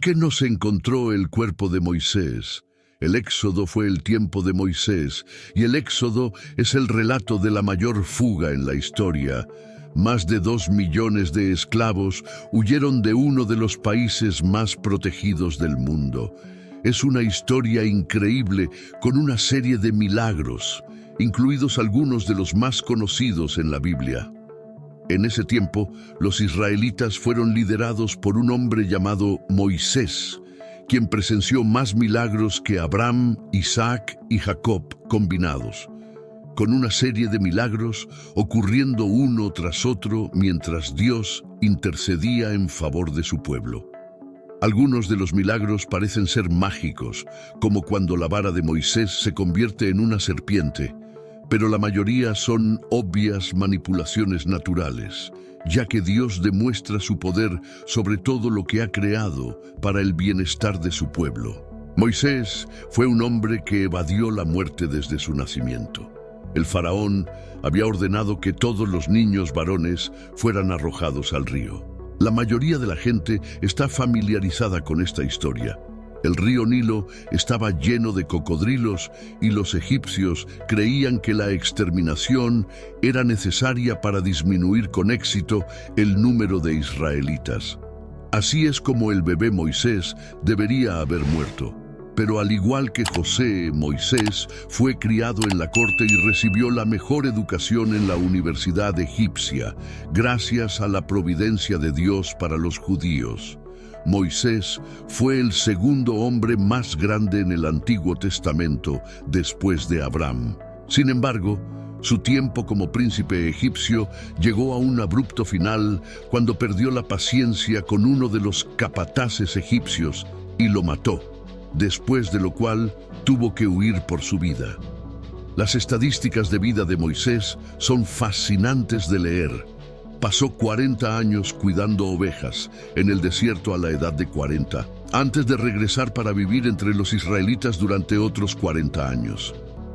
qué no se encontró el cuerpo de Moisés? El Éxodo fue el tiempo de Moisés, y el Éxodo es el relato de la mayor fuga en la historia. Más de 2 millones de esclavos huyeron de uno de los países más protegidos del mundo. Es una historia increíble con una serie de milagros, incluidos algunos de los más conocidos en la Biblia. En ese tiempo, los israelitas fueron liderados por un hombre llamado Moisés, quien presenció más milagros que Abraham, Isaac y Jacob combinados, con una serie de milagros ocurriendo uno tras otro mientras Dios intercedía en favor de su pueblo. Algunos de los milagros parecen ser mágicos, como cuando la vara de Moisés se convierte en una serpiente, pero la mayoría son obvias manipulaciones naturales, ya que Dios demuestra su poder sobre todo lo que ha creado para el bienestar de su pueblo. Moisés fue un hombre que evadió la muerte desde su nacimiento. El faraón había ordenado que todos los niños varones fueran arrojados al río. La mayoría de la gente está familiarizada con esta historia. El río Nilo estaba lleno de cocodrilos y los egipcios creían que la exterminación era necesaria para disminuir con éxito el número de israelitas. Así es como el bebé Moisés debería haber muerto. Pero al igual que José, Moisés fue criado en la corte y recibió la mejor educación en la Universidad Egipcia, gracias a la providencia de Dios para los judíos. Moisés fue el segundo hombre más grande en el Antiguo Testamento después de Abraham. Sin embargo, su tiempo como príncipe egipcio llegó a un abrupto final cuando perdió la paciencia con uno de los capataces egipcios y lo mató, después de lo cual tuvo que huir por su vida. Las estadísticas de vida de Moisés son fascinantes de leer. Pasó 40 años cuidando ovejas en el desierto a la edad de 40, antes de regresar para vivir entre los israelitas durante otros 40 años.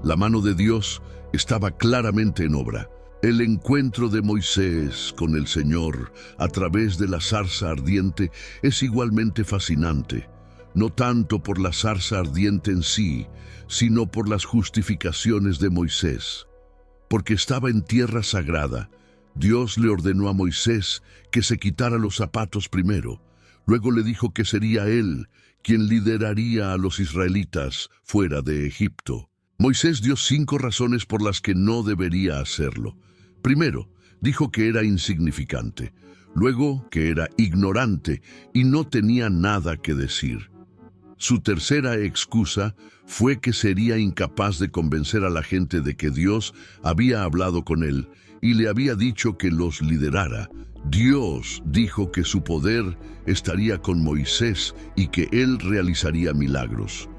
La mano de Dios estaba claramente en obra. El encuentro de Moisés con el Señor a través de la zarza ardiente es igualmente fascinante, no tanto por la zarza ardiente en sí, sino por las justificaciones de Moisés. Porque estaba en tierra sagrada, Dios le ordenó a Moisés que se quitara los zapatos primero. Luego le dijo que sería él quien lideraría a los israelitas fuera de Egipto. Moisés dio 5 razones por las que no debería hacerlo. Primero, dijo que era insignificante. Luego, que era ignorante y no tenía nada que decir. Su tercera excusa fue que sería incapaz de convencer a la gente de que Dios había hablado con él y le había dicho que los liderara. Dios dijo que su poder estaría con Moisés y que él realizaría milagros.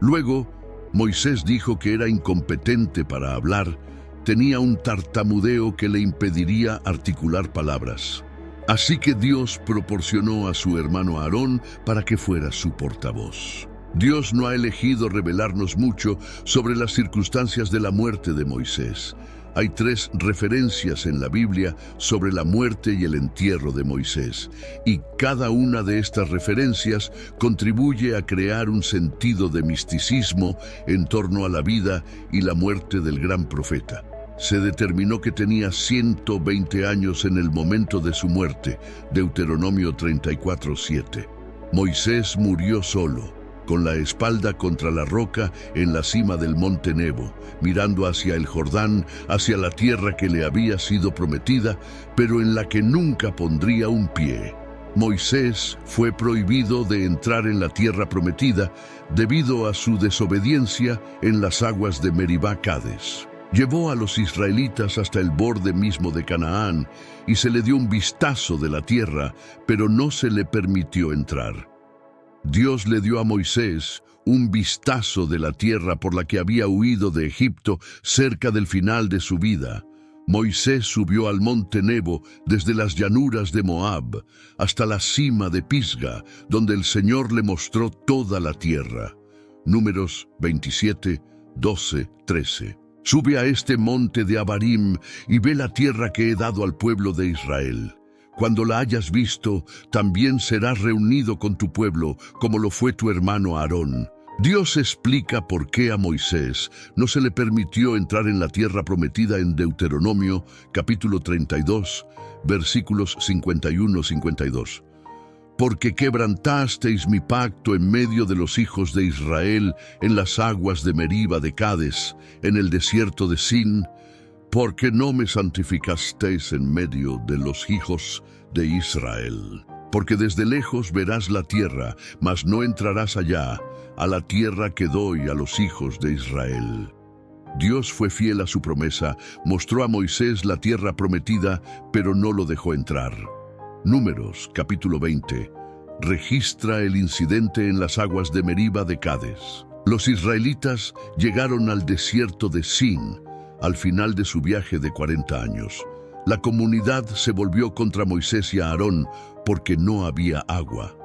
Luego, Moisés dijo que era incompetente para hablar, tenía un tartamudeo que le impediría articular palabras. Así que Dios proporcionó a su hermano Aarón para que fuera su portavoz. Dios no ha elegido revelarnos mucho sobre las circunstancias de la muerte de Moisés. Hay 3 referencias en la Biblia sobre la muerte y el entierro de Moisés, y cada una de estas referencias contribuye a crear un sentido de misticismo en torno a la vida y la muerte del gran profeta. Se determinó que tenía 120 años en el momento de su muerte, Deuteronomio 34:7. Moisés murió solo, con la espalda contra la roca en la cima del monte Nebo, mirando hacia el Jordán, hacia la tierra que le había sido prometida, pero en la que nunca pondría un pie. Moisés fue prohibido de entrar en la tierra prometida debido a su desobediencia en las aguas de Meribá Cades. Llevó a los israelitas hasta el borde mismo de Canaán y se le dio un vistazo de la tierra, pero no se le permitió entrar. Dios le dio a Moisés un vistazo de la tierra por la que había huido de Egipto cerca del final de su vida. Moisés subió al monte Nebo desde las llanuras de Moab hasta la cima de Pisga, donde el Señor le mostró toda la tierra. Números 27, 12, 13. Sube a este monte de Abarim y ve la tierra que he dado al pueblo de Israel. Cuando la hayas visto, también serás reunido con tu pueblo, como lo fue tu hermano Aarón. Dios explica por qué a Moisés no se le permitió entrar en la tierra prometida en Deuteronomio, capítulo 32, versículos 51-52. Porque quebrantasteis mi pacto en medio de los hijos de Israel, en las aguas de Meriba de Cades, en el desierto de Sin, porque no me santificasteis en medio de los hijos de Israel. Porque desde lejos verás la tierra, mas no entrarás allá, a la tierra que doy a los hijos de Israel. Dios fue fiel a su promesa, mostró a Moisés la tierra prometida, pero no lo dejó entrar. Números, capítulo 20, registra el incidente en las aguas de Meriba de Cades. Los israelitas llegaron al desierto de Sin, al final de su viaje de 40 años. La comunidad se volvió contra Moisés y Aarón porque no había agua.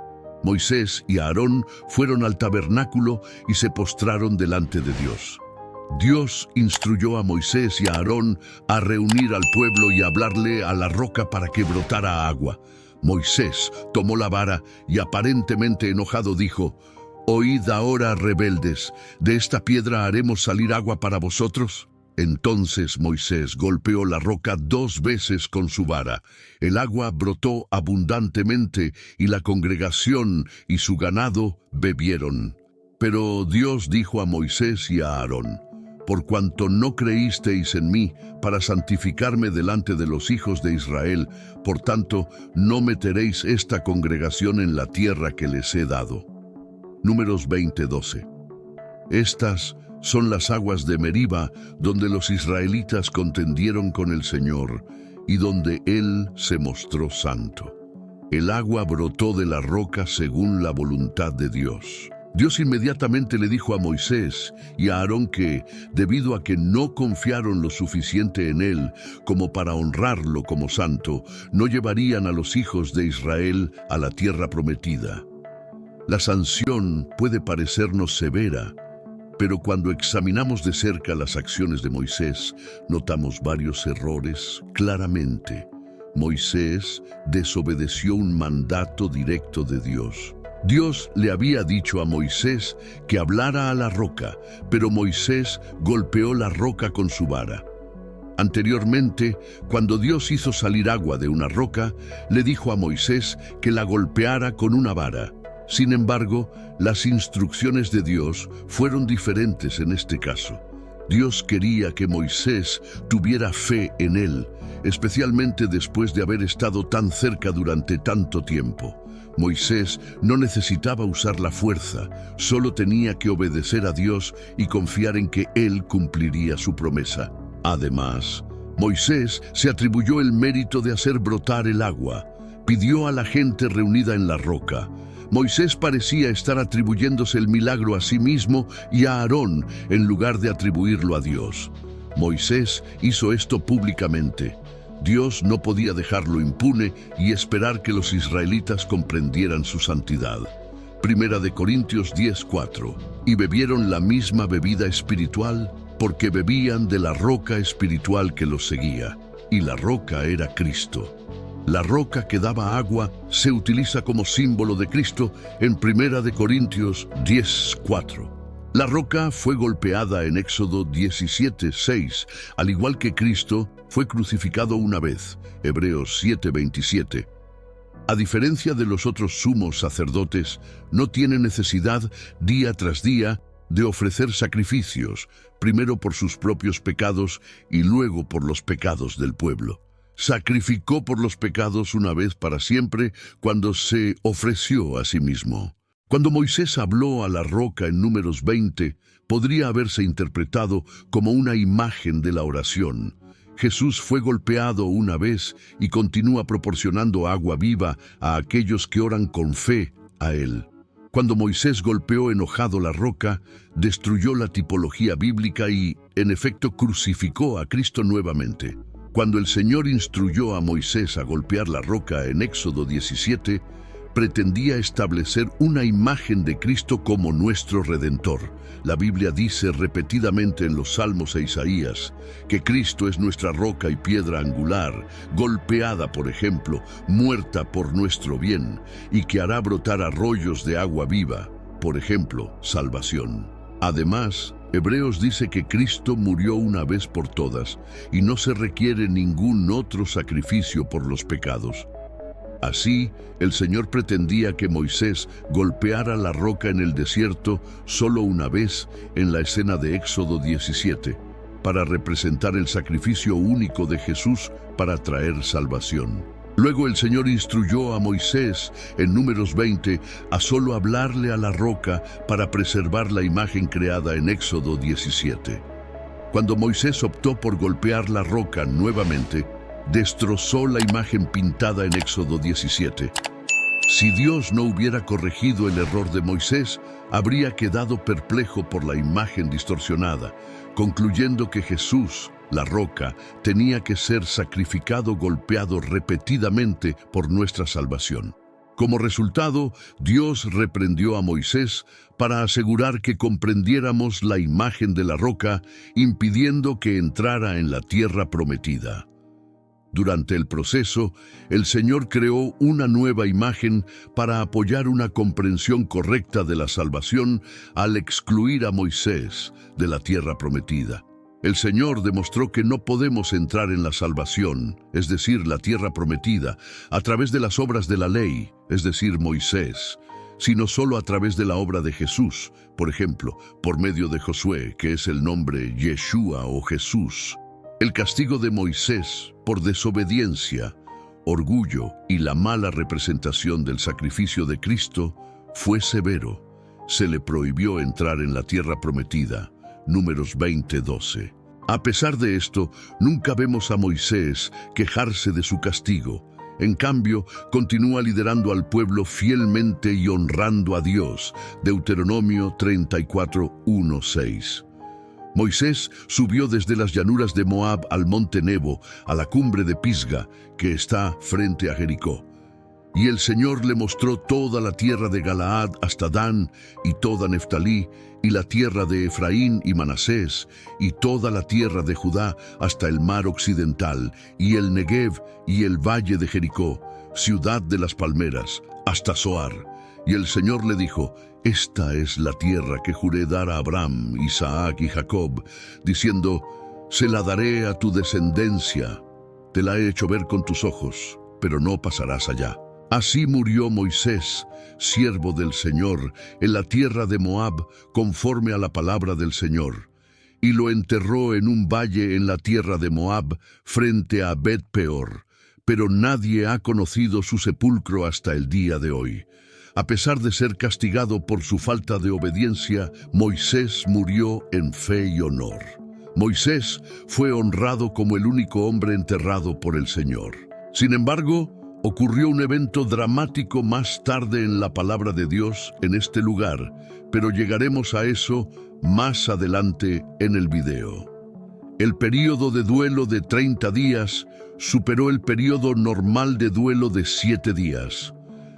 Moisés y Aarón fueron al tabernáculo y se postraron delante de Dios. Dios instruyó a Moisés y a Aarón a reunir al pueblo y hablarle a la roca para que brotara agua. Moisés tomó la vara y aparentemente enojado dijo: «Oíd ahora, rebeldes, ¿de esta piedra haremos salir agua para vosotros?». Entonces Moisés golpeó la roca 2 veces con su vara. El agua brotó abundantemente y la congregación y su ganado bebieron. Pero Dios dijo a Moisés y a Aarón: «Por cuanto no creísteis en mí para santificarme delante de los hijos de Israel, por tanto, no meteréis esta congregación en la tierra que les he dado». Números 20:12. Estas son las aguas de Meriba, donde los israelitas contendieron con el Señor y donde Él se mostró santo. El agua brotó de la roca según la voluntad de Dios. Dios inmediatamente le dijo a Moisés y a Aarón que, debido a que no confiaron lo suficiente en Él como para honrarlo como santo, no llevarían a los hijos de Israel a la tierra prometida. La sanción puede parecernos severa, pero cuando examinamos de cerca las acciones de Moisés, notamos varios errores claramente. Moisés desobedeció un mandato directo de Dios. Dios le había dicho a Moisés que hablara a la roca, pero Moisés golpeó la roca con su vara. Anteriormente, cuando Dios hizo salir agua de una roca, le dijo a Moisés que la golpeara con una vara. Sin embargo, las instrucciones de Dios fueron diferentes en este caso. Dios quería que Moisés tuviera fe en él, especialmente después de haber estado tan cerca durante tanto tiempo. Moisés no necesitaba usar la fuerza, solo tenía que obedecer a Dios y confiar en que Él cumpliría su promesa. Además, Moisés se atribuyó el mérito de hacer brotar el agua. Pidió a la gente reunida en la roca. Moisés parecía estar atribuyéndose el milagro a sí mismo y a Aarón en lugar de atribuirlo a Dios. Moisés hizo esto públicamente. Dios no podía dejarlo impune y esperar que los israelitas comprendieran su santidad. Primera de Corintios 10:4. Y bebieron la misma bebida espiritual porque bebían de la roca espiritual que los seguía, y la roca era Cristo. La roca que daba agua se utiliza como símbolo de Cristo en Primera de Corintios 10:4. La roca fue golpeada en Éxodo 17:6, al igual que Cristo fue crucificado una vez, Hebreos 7:27. A diferencia de los otros sumos sacerdotes, no tiene necesidad día tras día de ofrecer sacrificios, primero por sus propios pecados y luego por los pecados del pueblo. Sacrificó por los pecados una vez para siempre cuando se ofreció a sí mismo. Cuando Moisés habló a la roca en Números 20, podría haberse interpretado como una imagen de la oración. Jesús fue golpeado una vez y continúa proporcionando agua viva a aquellos que oran con fe a Él. Cuando Moisés golpeó enojado la roca, destruyó la tipología bíblica y, en efecto, crucificó a Cristo nuevamente. Cuando el Señor instruyó a Moisés a golpear la roca en Éxodo 17, pretendía establecer una imagen de Cristo como nuestro Redentor. La Biblia dice repetidamente en los Salmos e Isaías que Cristo es nuestra roca y piedra angular, golpeada, por ejemplo, muerta por nuestro bien, y que hará brotar arroyos de agua viva, por ejemplo, salvación. Además, Hebreos dice que Cristo murió una vez por todas y no se requiere ningún otro sacrificio por los pecados. Así, el Señor pretendía que Moisés golpeara la roca en el desierto solo una vez en la escena de Éxodo 17, para representar el sacrificio único de Jesús para traer salvación. Luego el Señor instruyó a Moisés en Números 20 a solo hablarle a la roca para preservar la imagen creada en Éxodo 17. Cuando Moisés optó por golpear la roca nuevamente, destrozó la imagen pintada en Éxodo 17. Si Dios no hubiera corregido el error de Moisés, habría quedado perplejo por la imagen distorsionada, concluyendo que Jesús, la roca, tenía que ser sacrificado golpeado repetidamente por nuestra salvación. Como resultado, Dios reprendió a Moisés para asegurar que comprendiéramos la imagen de la roca, impidiendo que entrara en la tierra prometida. Durante el proceso, el Señor creó una nueva imagen para apoyar una comprensión correcta de la salvación al excluir a Moisés de la tierra prometida. El Señor demostró que no podemos entrar en la salvación, es decir, la tierra prometida, a través de las obras de la ley, es decir, Moisés, sino solo a través de la obra de Jesús, por ejemplo, por medio de Josué, que es el nombre Yeshua o Jesús. El castigo de Moisés por desobediencia, orgullo y la mala representación del sacrificio de Cristo fue severo. Se le prohibió entrar en la tierra prometida. Números 20:12. A pesar de esto, nunca vemos a Moisés quejarse de su castigo. En cambio, continúa liderando al pueblo fielmente y honrando a Dios. Deuteronomio 34:1-6. Moisés subió desde las llanuras de Moab al monte Nebo, a la cumbre de Pisga, que está frente a Jericó. Y el Señor le mostró toda la tierra de Galaad hasta Dan, y toda Neftalí, y la tierra de Efraín y Manasés, y toda la tierra de Judá hasta el mar occidental, y el Negev, y el valle de Jericó, ciudad de las palmeras, hasta Zoar. Y el Señor le dijo: esta es la tierra que juré dar a Abraham, Isaac y Jacob, diciendo: se la daré a tu descendencia. Te la he hecho ver con tus ojos, pero no pasarás allá. Así murió Moisés, siervo del Señor, en la tierra de Moab, conforme a la palabra del Señor, y lo enterró en un valle en la tierra de Moab, frente a Bet-peor, pero nadie ha conocido su sepulcro hasta el día de hoy. A pesar de ser castigado por su falta de obediencia, Moisés murió en fe y honor. Moisés fue honrado como el único hombre enterrado por el Señor. Sin embargo, ocurrió un evento dramático más tarde en la palabra de Dios en este lugar, pero llegaremos a eso más adelante en el video. El período de duelo de 30 días superó el período normal de duelo de 7 días.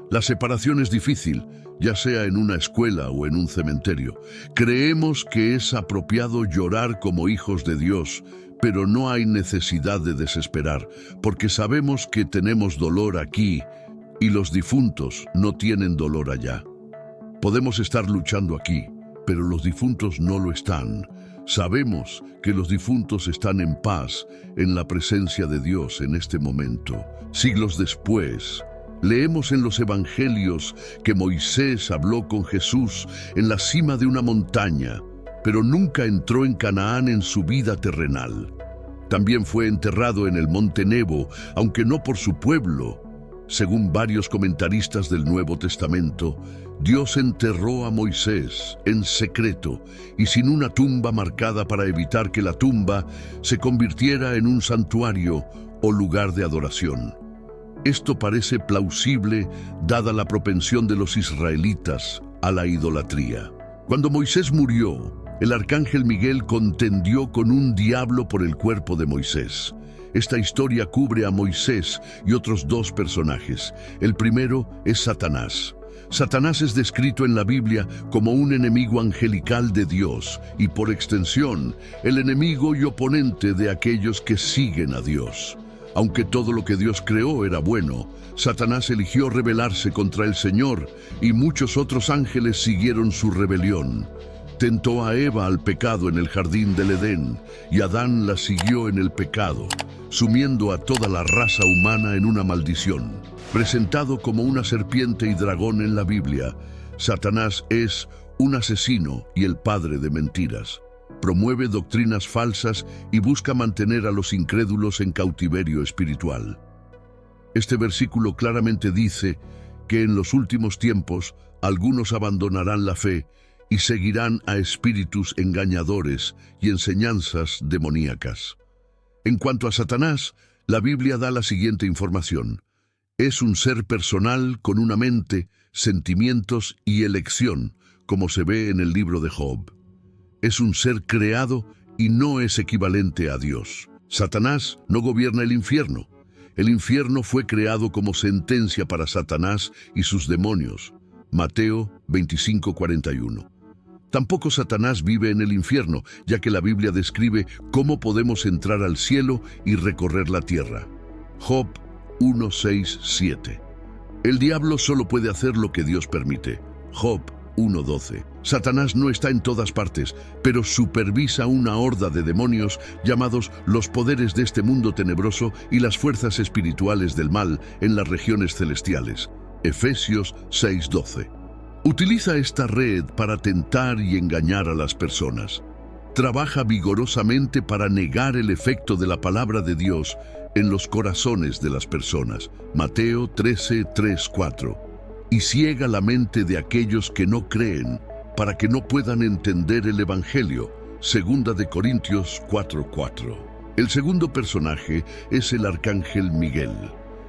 La separación es difícil, ya sea en una escuela o en un cementerio. Creemos que es apropiado llorar como hijos de Dios, pero no hay necesidad de desesperar, porque sabemos que tenemos dolor aquí y los difuntos no tienen dolor allá. Podemos estar luchando aquí, pero los difuntos no lo están. Sabemos que los difuntos están en paz en la presencia de Dios en este momento. Siglos después, leemos en los evangelios que Moisés habló con Jesús en la cima de una montaña, pero nunca entró en Canaán en su vida terrenal. También fue enterrado en el monte Nebo, aunque no por su pueblo. Según varios comentaristas del Nuevo Testamento, Dios enterró a Moisés en secreto y sin una tumba marcada para evitar que la tumba se convirtiera en un santuario o lugar de adoración. Esto parece plausible dada la propensión de los israelitas a la idolatría. Cuando Moisés murió, el arcángel Miguel contendió con un diablo por el cuerpo de Moisés. Esta historia cubre a Moisés y otros dos personajes. El primero es Satanás. Satanás es descrito en la Biblia como un enemigo angelical de Dios y, por extensión, el enemigo y oponente de aquellos que siguen a Dios. Aunque todo lo que Dios creó era bueno, Satanás eligió rebelarse contra el Señor y muchos otros ángeles siguieron su rebelión. Tentó a Eva al pecado en el jardín del Edén y Adán la siguió en el pecado, sumiendo a toda la raza humana en una maldición. Presentado como una serpiente y dragón en la Biblia, Satanás es un asesino y el padre de mentiras. Promueve doctrinas falsas y busca mantener a los incrédulos en cautiverio espiritual. Este versículo claramente dice que en los últimos tiempos algunos abandonarán la fe y seguirán a espíritus engañadores y enseñanzas demoníacas. En cuanto a Satanás, la Biblia da la siguiente información. Es un ser personal con una mente, sentimientos y elección, como se ve en el libro de Job. Es un ser creado y no es equivalente a Dios. Satanás no gobierna el infierno. El infierno fue creado como sentencia para Satanás y sus demonios. Mateo 25:41. Tampoco Satanás vive en el infierno, ya que la Biblia describe cómo podemos entrar al cielo y recorrer la tierra. Job 1:6-7. El diablo solo puede hacer lo que Dios permite. Job 1:12. Satanás no está en todas partes, pero supervisa una horda de demonios llamados los poderes de este mundo tenebroso y las fuerzas espirituales del mal en las regiones celestiales. Efesios 6:12. Utiliza esta red para tentar y engañar a las personas. Trabaja vigorosamente para negar el efecto de la palabra de Dios en los corazones de las personas. Mateo 13:3-4. Y ciega la mente de aquellos que no creen, para que no puedan entender el Evangelio. Segunda de Corintios 4:4. El segundo personaje es el arcángel Miguel.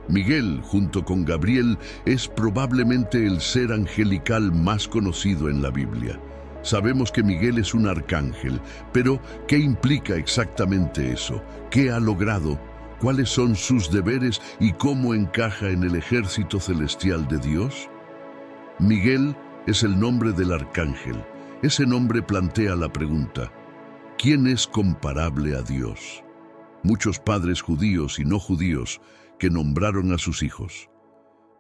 Miguel, junto con Gabriel, es probablemente el ser angelical más conocido en la Biblia. Sabemos que Miguel es un arcángel, pero ¿qué implica exactamente eso? ¿Qué ha logrado? ¿Cuáles son sus deberes y cómo encaja en el ejército celestial de Dios? Miguel es el nombre del arcángel. Ese nombre plantea la pregunta: ¿quién es comparable a Dios? Muchos padres judíos y no judíos que nombraron a sus hijos.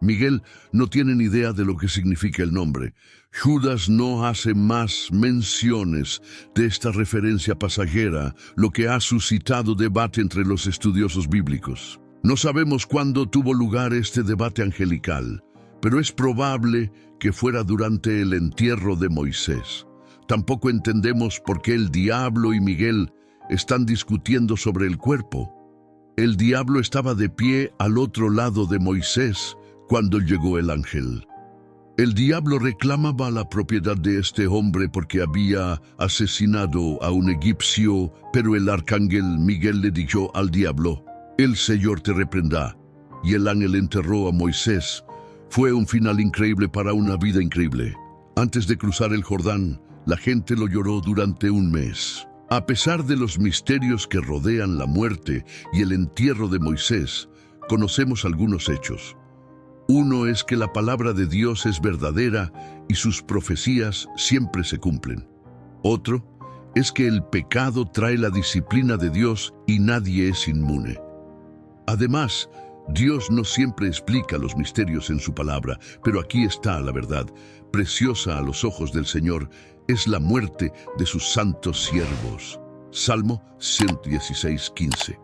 Miguel no tiene ni idea de lo que significa el nombre. Judas no hace más menciones de esta referencia pasajera, lo que ha suscitado debate entre los estudiosos bíblicos. No sabemos cuándo tuvo lugar este debate angelical, pero es probable que fuera durante el entierro de Moisés. Tampoco entendemos por qué el diablo y Miguel están discutiendo sobre el cuerpo. El diablo estaba de pie al otro lado de Moisés cuando llegó el ángel. El diablo reclamaba la propiedad de este hombre porque había asesinado a un egipcio, pero el arcángel Miguel le dijo al diablo: «El Señor te reprenda». Y el ángel enterró a Moisés. Fue un final increíble para una vida increíble. Antes de cruzar el Jordán, la gente lo lloró durante un mes. A pesar de los misterios que rodean la muerte y el entierro de Moisés, conocemos algunos hechos. Uno es que la palabra de Dios es verdadera y sus profecías siempre se cumplen. Otro es que el pecado trae la disciplina de Dios y nadie es inmune. Además, Dios no siempre explica los misterios en su palabra, pero aquí está la verdad. Preciosa a los ojos del Señor es la muerte de sus santos siervos. Salmo 116:15.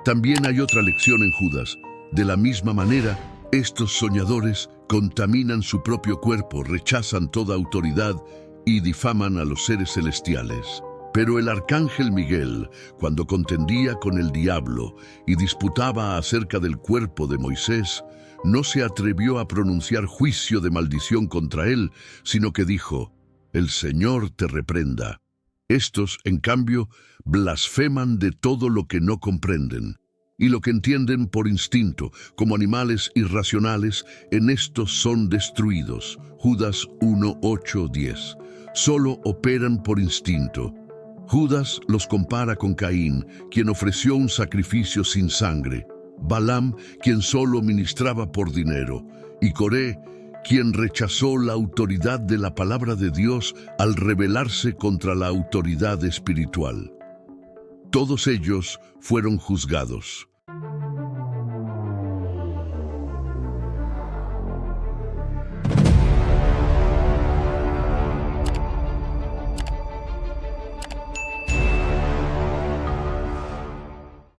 También hay otra lección en Judas. De la misma manera, estos soñadores contaminan su propio cuerpo, rechazan toda autoridad y difaman a los seres celestiales. Pero el arcángel Miguel, cuando contendía con el diablo y disputaba acerca del cuerpo de Moisés, no se atrevió a pronunciar juicio de maldición contra él, sino que dijo: «El Señor te reprenda». Estos, en cambio, blasfeman de todo lo que no comprenden. Y lo que entienden por instinto, como animales irracionales, en estos son destruidos. Judas 1:8-10. Solo operan por instinto. Judas los compara con Caín, quien ofreció un sacrificio sin sangre, Balaam, quien solo ministraba por dinero, y Coré, quien rechazó la autoridad de la palabra de Dios al rebelarse contra la autoridad espiritual. Todos ellos fueron juzgados.